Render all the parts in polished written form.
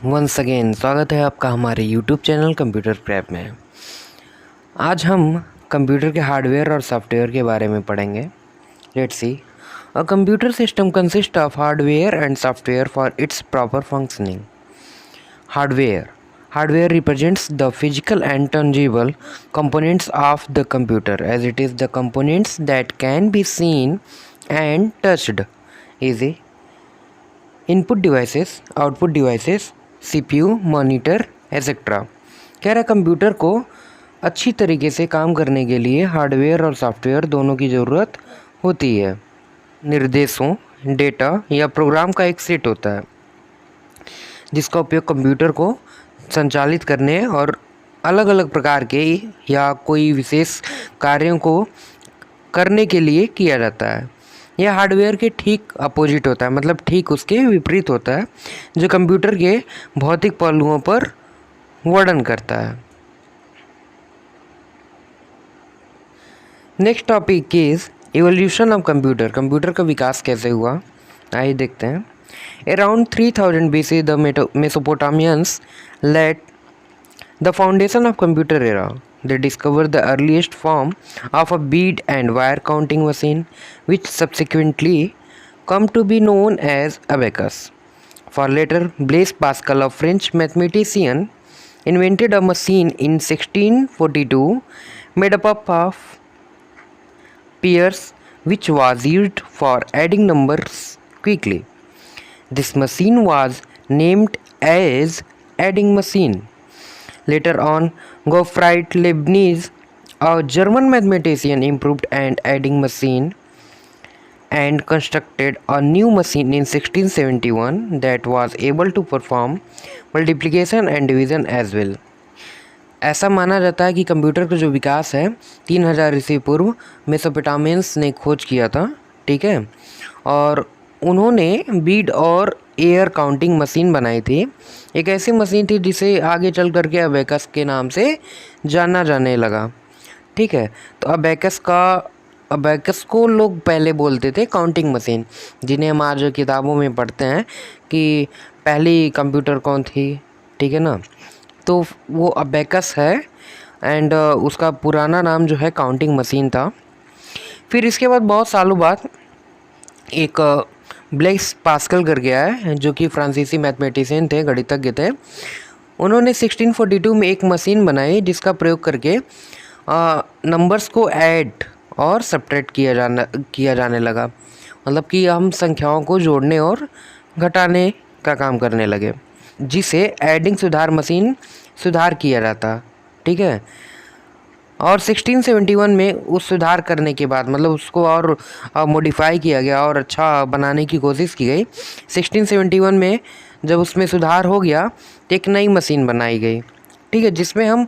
Once again स्वागत है आपका हमारे यूट्यूब चैनल कंप्यूटर प्रेप में। आज हम कंप्यूटर के हार्डवेयर और सॉफ्टवेयर के बारे में पढ़ेंगे। Let's see. A computer system consist of hardware and software for its proper functioning. Hardware represents the physical and tangible components of the computer, as it is the components that can be seen and touched. Easy. Input devices, output devices, CPU, monitor etcetera. कह रहा computer को अच्छी तरीके से काम करने के लिए हार्डवेयर और सॉफ्टवेयर दोनों की ज़रूरत होती है। निर्देशों, डेटा या प्रोग्राम का एक सेट होता है जिसका उपयोग कंप्यूटर को संचालित करने और अलग अलग प्रकार के या कोई विशेष कार्यों को करने के लिए किया जाता है। यह हार्डवेयर के ठीक अपोजिट होता है, मतलब ठीक उसके विपरीत होता है, जो कंप्यूटर के भौतिक पहलुओं पर वर्णन करता है। Next topic is evolution of computer. Computer का विकास कैसे हुआ, आइए देखते हैं। Around 3000 BC the मेसोपोटामियंस let the foundation of computer era. They discovered the earliest form of a bead and wire counting machine, which subsequently come to be known as abacus. For later, Blaise Pascal, a French mathematician, invented a machine in 1642 made up of pairs, which was used for adding numbers quickly. This machine was named as adding machine. Later on, Gottfried Leibniz, a German mathematician, improved an adding machine and constructed a new machine in 1671 that was able to perform multiplication and division as well. ऐसा माना जाता है कि computer का जो विकास है 3000 ईस्वी पूर्व मेसोपोटामियंस ने खोज किया था, ठीक है, और उन्होंने बीड और एयर काउंटिंग मशीन बनाई थी। एक ऐसी मशीन थी जिसे आगे चल करके अबेकस के नाम से जाना जाने लगा, ठीक है। तो अबेकस को लोग पहले बोलते थे काउंटिंग मशीन, जिन्हें हम आज किताबों में पढ़ते हैं कि पहली कंप्यूटर कौन थी, ठीक है ना। तो वो अबेकस है एंड उसका पुराना नाम जो है काउंटिंग मशीन था। फिर इसके बाद बहुत सालों बाद एक ब्लेस पास्कल कर गया है, जो कि फ्रांसीसी मैथमेटिशियन थे, गणितज्ञ थे। उन्होंने 1642 में एक मशीन बनाई जिसका प्रयोग करके नंबर्स को ऐड और सब्ट्रैक्ट किया जाने लगा, मतलब कि हम संख्याओं को जोड़ने और घटाने का काम करने लगे, जिसे एडिंग सुधार किया जाता, ठीक है। और 1671 में उस सुधार करने के बाद, मतलब उसको और मॉडिफाई किया गया और अच्छा बनाने की कोशिश की गई। 1671 में जब उसमें सुधार हो गया तो एक नई मशीन बनाई गई, ठीक है, जिसमें हम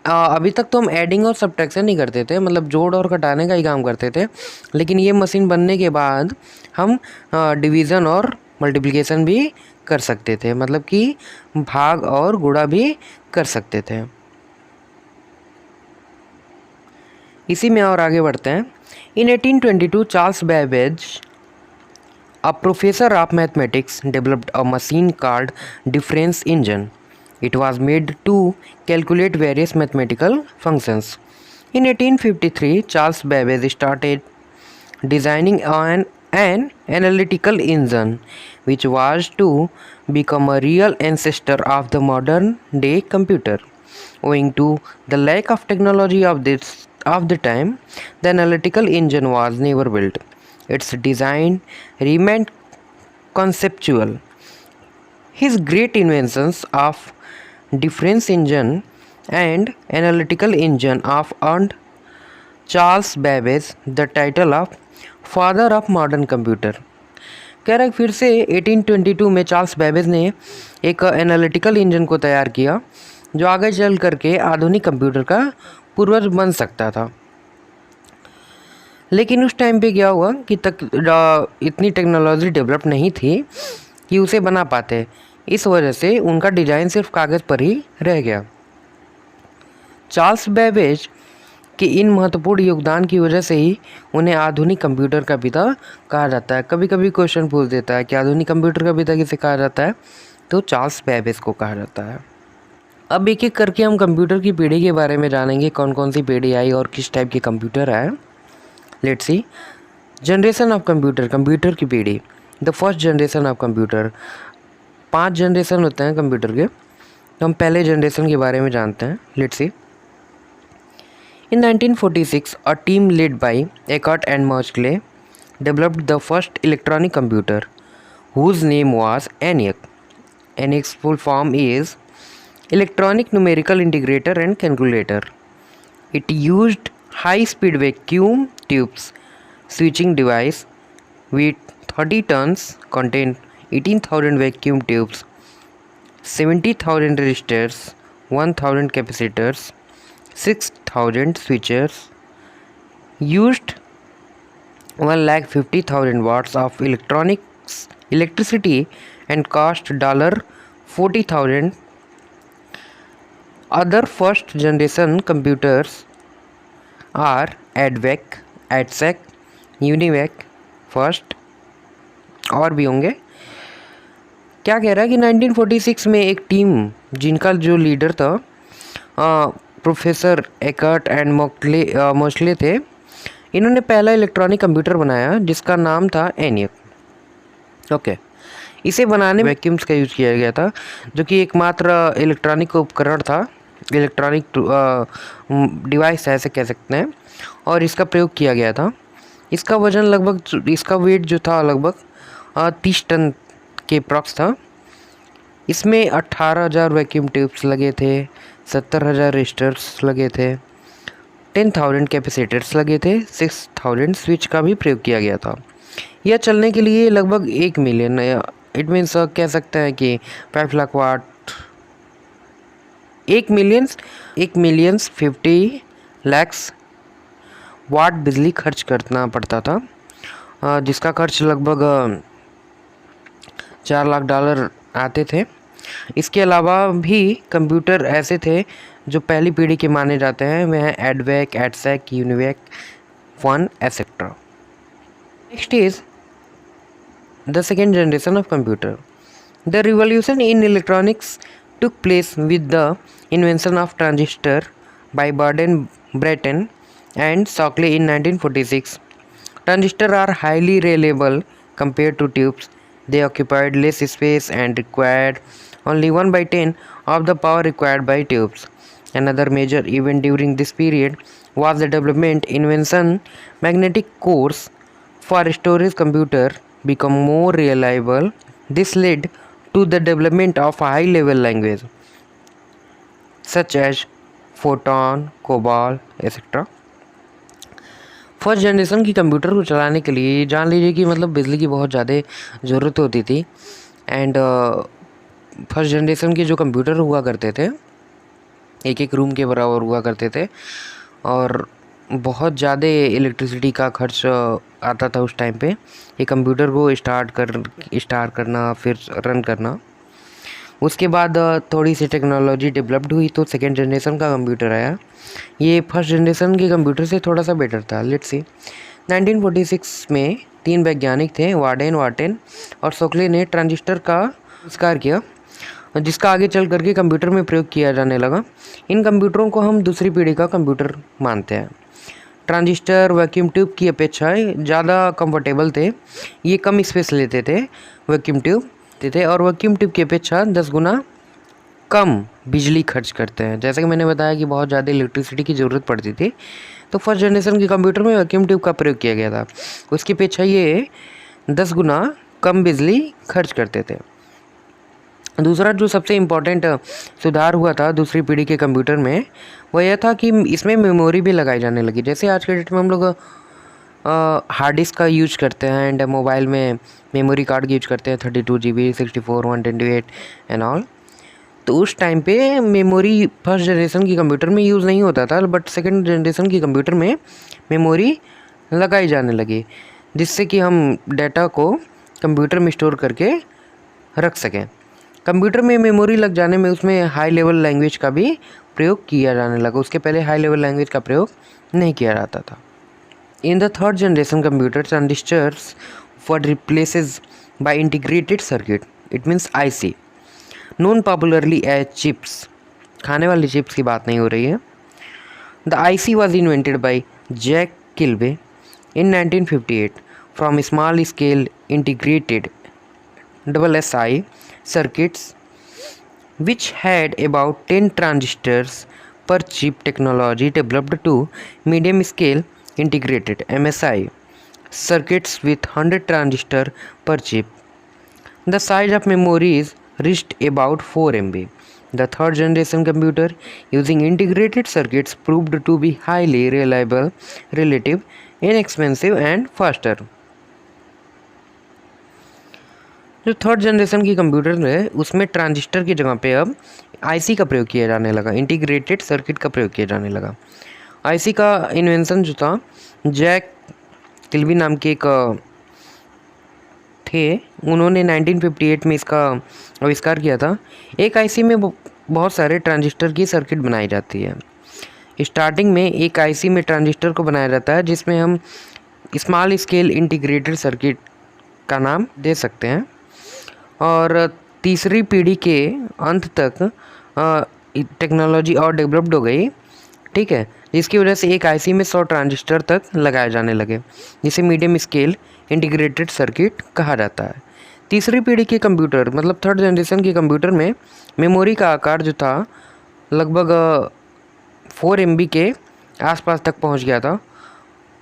अभी तक तो हम एडिंग और सब्ट्रैक्शन ही करते थे, मतलब जोड़ और घटाने का ही काम करते थे, लेकिन ये मशीन बनने के बाद हम डिवीज़न और मल्टीप्लिकेशन भी कर सकते थे, मतलब कि भाग और गुणा भी कर सकते थे। इसी में और आगे बढ़ते हैं। इन 1822 Charles Babbage, a professor of mathematics, developed a machine called difference engine. It was made to calculate various mathematical functions. In 1853, Charles Babbage started designing an analytical engine, which was to become a real ancestor of the modern day computer. Owing to the lack of technology of the time, the analytical engine was never built. Its design remained conceptual. His great inventions of difference engine and analytical engine of earned Charles Babbage the title of father of modern computer. कह रहा है फिर से 1822 में Charles Babbage ने एक analytical engine को तैयार किया जो आगे चल करके आधुनिक कंप्यूटर का पूर्वज बन सकता था। लेकिन उस टाइम पे क्या हुआ कि इतनी टेक्नोलॉजी डेवलप नहीं थी कि उसे बना पाते, इस वजह से उनका डिज़ाइन सिर्फ कागज़ पर ही रह गया। चार्ल्स बैबेज के इन महत्वपूर्ण योगदान की वजह से ही उन्हें आधुनिक कंप्यूटर का पिता कहा जाता है। कभी कभी क्वेश्चन पूछ देता है कि आधुनिक कंप्यूटर का पिता किसे कहा जाता है, तो चार्ल्स बेबेज को कहा जाता है। अब एक एक करके हम कंप्यूटर की पीढ़ी के बारे में जानेंगे, कौन कौन सी पीढ़ी आई और किस टाइप के कंप्यूटर आए। Let's see. Generation of computer, computer की पीढ़ी। The first generation of computer. 5 generation होते हैं कंप्यूटर के, तो हम पहले जनरेशन के बारे में जानते हैं। Let's see. In 1946, a team led by Eckert and Moseley developed the first electronic computer, whose name was ENIAC. ENIAC's full form is Electronic Numerical Integrator and Calculator. It used high-speed vacuum tubes switching device with 30 tons, contained 18,000 vacuum tubes, 70,000 resistors, 1,000 capacitors, 6,000 switches, used 150,000 watts of electricity and cost $40,000. Other first generation computers are ADVAC, ADSEC, UNIVAC first, और भी होंगे। क्या कह रहा है कि 1946 में एक टीम जिनका जो लीडर था प्रोफेसर एकर्ट एंड मोस्ले थे, इन्होंने पहला इलेक्ट्रॉनिक कंप्यूटर बनाया जिसका नाम था ENIAC। ओके, इसे बनाने में वैक्यूम्स का यूज़ किया गया था, जो कि एकमात्र इलेक्ट्रॉनिक उपकरण था, इलेक्ट्रॉनिक डिवाइस ऐसे कह सकते हैं, और इसका प्रयोग किया गया था। इसका वजन लगभग, इसका वेट जो था लगभग 30 टन के अप्रॉक्स था। इसमें 18,000 वैक्यूम ट्यूब्स लगे थे, 70,000 रजिस्टर्स लगे थे, 10,000 कैपेसिटर्स लगे थे, 6,000 स्विच का भी प्रयोग किया गया था। यह चलने के लिए लगभग 1 मिलियन, इट मीन्स कह सकते हैं कि 5 लाख वाट, 1 मिलियन 50 लाख वाट बिजली खर्च करना पड़ता था, जिसका खर्च लगभग $4 लाख आते थे। इसके अलावा भी कंप्यूटर ऐसे थे जो पहली पीढ़ी के माने जाते हैं, वे हैं एडवैक, EDSAC, UNIVAC 1 etcetera. Next is the second generation of computer. The revolution in electronics took place with the invention of transistor by Borden-Brattain and Shockley in 1946. Transistors are highly reliable compared to tubes. They occupied less space and required only 1/10 of the power required by tubes. Another major event during this period was the development invention magnetic cores for storage computer become more reliable. This led to the development of high-level language such as Fortran, COBOL, etc. First generation की computer को चलाने के लिए जान लीजिए कि मतलब बिजली की बहुत ज़्यादा ज़रूरत होती थी। एंड फर्स्ट जनरेशन के जो कंप्यूटर हुआ करते थे एक एक रूम के बराबर हुआ करते थे, और बहुत ज़्यादा इलेक्ट्रिसिटी का खर्च आता था उस टाइम पे ये कंप्यूटर को स्टार्ट करना फिर रन करना। उसके बाद थोड़ी सी टेक्नोलॉजी डेवलप्ड हुई तो सेकेंड जनरेशन का कंप्यूटर आया। ये फर्स्ट जनरेशन के कंप्यूटर से थोड़ा सा बेटर था। Let's see. 1946 में 3 वैज्ञानिक थे, वार्डेन और शॉकले ने ट्रांजिस्टर का आविष्कार किया, जिसका आगे चल करके कंप्यूटर में प्रयोग किया जाने लगा। इन कंप्यूटरों को हम दूसरी पीढ़ी का कंप्यूटर मानते हैं। ट्रांजिस्टर वैक्यूम ट्यूब की अपेक्षा ज़्यादा कंफर्टेबल थे, ये कम स्पेस लेते थे वैक्यूम ट्यूब थे, और वैक्यूम ट्यूब की अपेक्षा 10 गुना कम बिजली खर्च करते हैं। जैसे कि मैंने बताया कि बहुत ज़्यादा इलेक्ट्रिसिटी की ज़रूरत पड़ती थी, तो फर्स्ट जनरेशन के कंप्यूटर में वैक्यूम ट्यूब का प्रयोग किया गया था। उसकी अपेक्षा ये 10 गुना कम बिजली खर्च करते थे। दूसरा जो सबसे इम्पोर्टेंट सुधार हुआ था दूसरी पीढ़ी के कंप्यूटर में, वह यह था कि इसमें मेमोरी भी लगाई जाने लगी। जैसे आज के डेट में हम लोग हार्ड डिस्क का यूज करते हैं एंड मोबाइल में मेमोरी कार्ड यूज करते हैं 32 GB, 64, 128 एंड ऑल। तो उस टाइम पे मेमोरी फर्स्ट जनरेशन की कंप्यूटर में यूज़ नहीं होता था, बट सेकंड जनरेशन की कंप्यूटर में मेमोरी लगाई जाने लगी, जिससे कि हम डाटा को कंप्यूटर में स्टोर करके रख सकें। कंप्यूटर में मेमोरी लग जाने में उसमें हाई लेवल लैंग्वेज का भी प्रयोग किया जाने लगा। उसके पहले हाई लेवल लैंग्वेज का प्रयोग नहीं किया जाता था। In the third generation computer, transistors were replaces by integrated circuit, it means IC, known popularly as chips. खाने वाली चिप्स की बात नहीं हो रही है. The IC was invented by Jack Kilby in 1958 from small scale integrated SSI circuits which had about 10 transistors per chip technology developed to medium scale integrated MSI circuits with 100 transistors per chip. The size of memories reached about 4 MB. The third generation computer using integrated circuits proved to be highly reliable, relative, inexpensive and faster. जो third generation की computer है उसमें transistor की जगह पे अब IC का प्रयोग किया जाने लगा, इंटीग्रेटेड सर्किट का प्रयोग किया जाने लगा. आईसी का इन्वेंशन जो था जैक किल्बी नाम के एक थे, उन्होंने 1958 में इसका आविष्कार किया था. एक आईसी में बहुत सारे ट्रांजिस्टर की सर्किट बनाई जाती है. स्टार्टिंग में एक आईसी में ट्रांजिस्टर को बनाया जाता है जिसमें हम स्मॉल स्केल इंटीग्रेटेड सर्किट का नाम दे सकते हैं. और तीसरी पीढ़ी के अंत तक टेक्नोलॉजी और डेवलप्ड हो गई, ठीक है, जिसकी वजह से एक आईसी में 100 ट्रांजिस्टर तक लगाए जाने लगे, जिसे मीडियम स्केल इंटीग्रेटेड सर्किट कहा जाता है. तीसरी पीढ़ी के कंप्यूटर मतलब थर्ड जनरेशन के कंप्यूटर में मेमोरी का आकार जो था लगभग 4 MB के आसपास तक पहुंच गया था.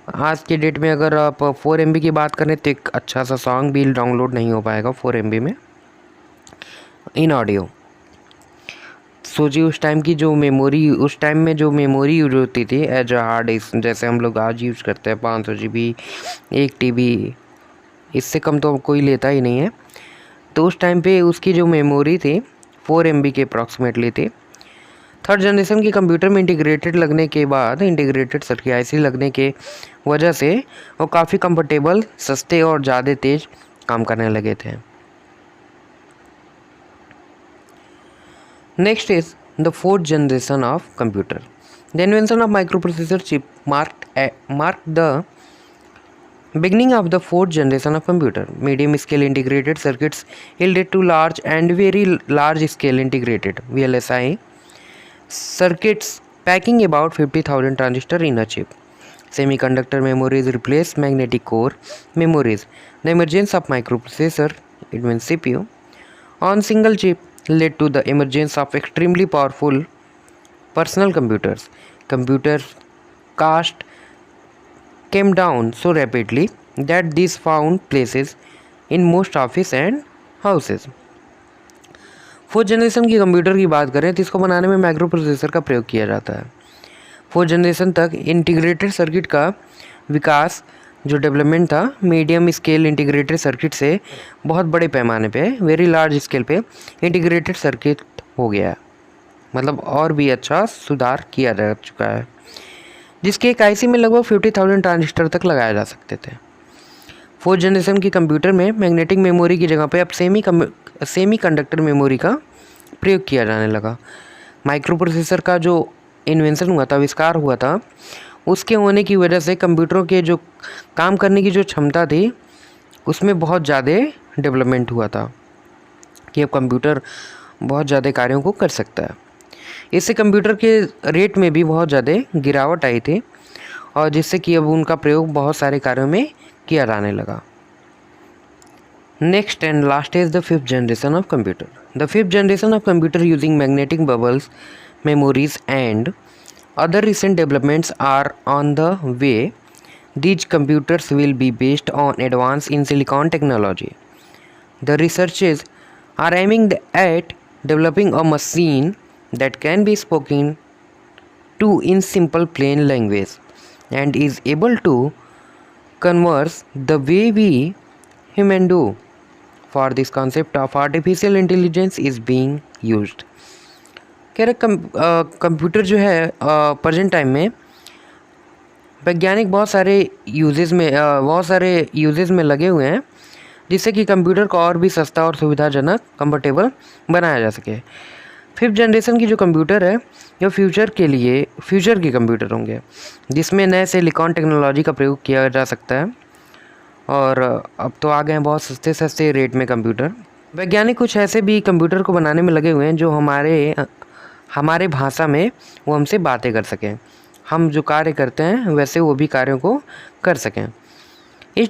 आज के डेट में अगर आप 4 MB की बात करें तो एक अच्छा सा सॉन्ग भी डाउनलोड नहीं हो पाएगा 4 MB में इन ऑडियो. सोचिए उस टाइम की जो मेमोरी, उस टाइम में जो मेमोरी यूज होती थी एज अ हार्ड डिस्क, जैसे हम लोग आज यूज़ करते हैं 500 GB 1 TB, इससे कम तो कोई लेता ही नहीं है. तो उस टाइम पे उसकी जो मेमोरी थी 4 MB के अप्रॉक्सीमेटली थी. थर्ड जनरेशन के कंप्यूटर में इंटीग्रेटेड लगने के बाद, इंटीग्रेटेड सर्किट आईसी लगने के वजह से वो काफ़ी कंफर्टेबल, सस्ते और ज़्यादा तेज़ काम करने लगे थे. Next is the fourth generation of computer. The invention of microprocessor chip marked the beginning of the fourth generation of computer. Medium scale integrated circuits yielded to large and very large scale integrated VLSI circuits packing about 50,000 transistors in a chip. Semiconductor memories replaced magnetic core memories. The emergence of microprocessor, it means CPU, on single chip led to the emergence of extremely powerful personal computers. Computer cost came down so rapidly that these found places in most office and houses. Fourth generation की computer की बात करें तो इसको बनाने में micro processor का प्रयोग किया जाता है. फोर्थ जनरेशन तक इंटीग्रेटेड सर्किट का विकास जो डेवलपमेंट था मीडियम स्केल इंटीग्रेटेड सर्किट से बहुत बड़े पैमाने पे, वेरी लार्ज स्केल पे इंटीग्रेटेड सर्किट हो गया, मतलब और भी अच्छा सुधार किया जा चुका है, जिसके एक आईसी में लगभग 50,000 ट्रांजिस्टर तक लगाए जा सकते थे. फोर्थ जनरेशन की कंप्यूटर में मैग्नेटिक मेमोरी की जगह पे अब सेमी कंडक्टर मेमोरी का प्रयोग किया जाने लगा. माइक्रो प्रोसेसर का जो इन्वेंशन हुआ था, आविष्कार हुआ था, उसके होने की वजह से कंप्यूटरों के जो काम करने की जो क्षमता थी उसमें बहुत ज़्यादा डेवलपमेंट हुआ था कि अब कंप्यूटर बहुत ज़्यादा कार्यों को कर सकता है. इससे कंप्यूटर के रेट में भी बहुत ज़्यादा गिरावट आई थी और जिससे कि अब उनका प्रयोग बहुत सारे कार्यों में किया जाने लगा. Next and last is the fifth generation of computer. The fifth generation of computer using magnetic bubbles memories and other recent developments are on the way. These computers will be based on advanced in silicon technology. The researchers are aiming at developing a machine that can be spoken to in simple plain language and is able to converse the way we human do. For this concept of artificial intelligence is being used. कह रहे computer जो है present time में वैज्ञानिक बहुत सारे uses में लगे हुए हैं जिससे कि कंप्यूटर को और भी सस्ता और सुविधाजनक, कंफर्टेबल बनाया जा सके. फिफ्थ जनरेशन की जो कंप्यूटर है ये फ्यूचर के कंप्यूटर होंगे जिसमें नए सिलिकॉन टेक्नोलॉजी का प्रयोग किया जा सकता है. और अब तो आ गए हैं बहुत सस्ते रेट में कंप्यूटर, वैज्ञानिक कुछ ऐसे भी कंप्यूटर को बनाने में लगे हुए हैं जो हमारे भाषा में वो हमसे बातें कर सकें, हम जो कार्य करते हैं वैसे वो भी कार्यों को कर सकें। इस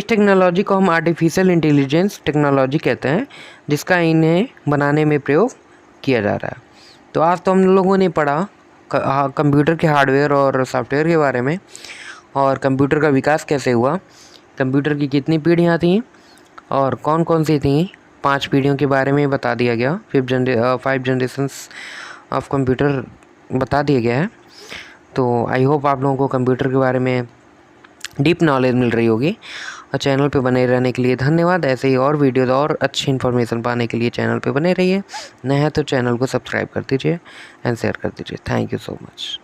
टेक्नोलॉजी को हम आर्टिफिशियल इंटेलिजेंस टेक्नोलॉजी कहते हैं, जिसका इन्हें बनाने में प्रयोग किया जा रहा है। तो आज तो हम लोगों ने पढ़ा कंप्यूटर के हार्डवेयर और सॉफ्टवेयर के बारे में, और कंप्यूटर का विकास कैसे हुआ, कंप्यूटर की कितनी पीढ़ियाँ थीं और कौन कौन सी थीं। 5 पीढ़ियों के बारे में बता दिया गया, 5 जनरेशन्स ऑफ कंप्यूटर बता दिया गया है। तो आई होप आप लोगों को कंप्यूटर के बारे में डीप नॉलेज मिल रही होगी। और चैनल पे बने रहने के लिए धन्यवाद। ऐसे ही और वीडियोज़ और अच्छी इन्फॉर्मेशन पाने के लिए चैनल पे बने रहिए। नया है तो चैनल को सब्सक्राइब कर दीजिए एंड शेयर कर दीजिए। Thank you so much.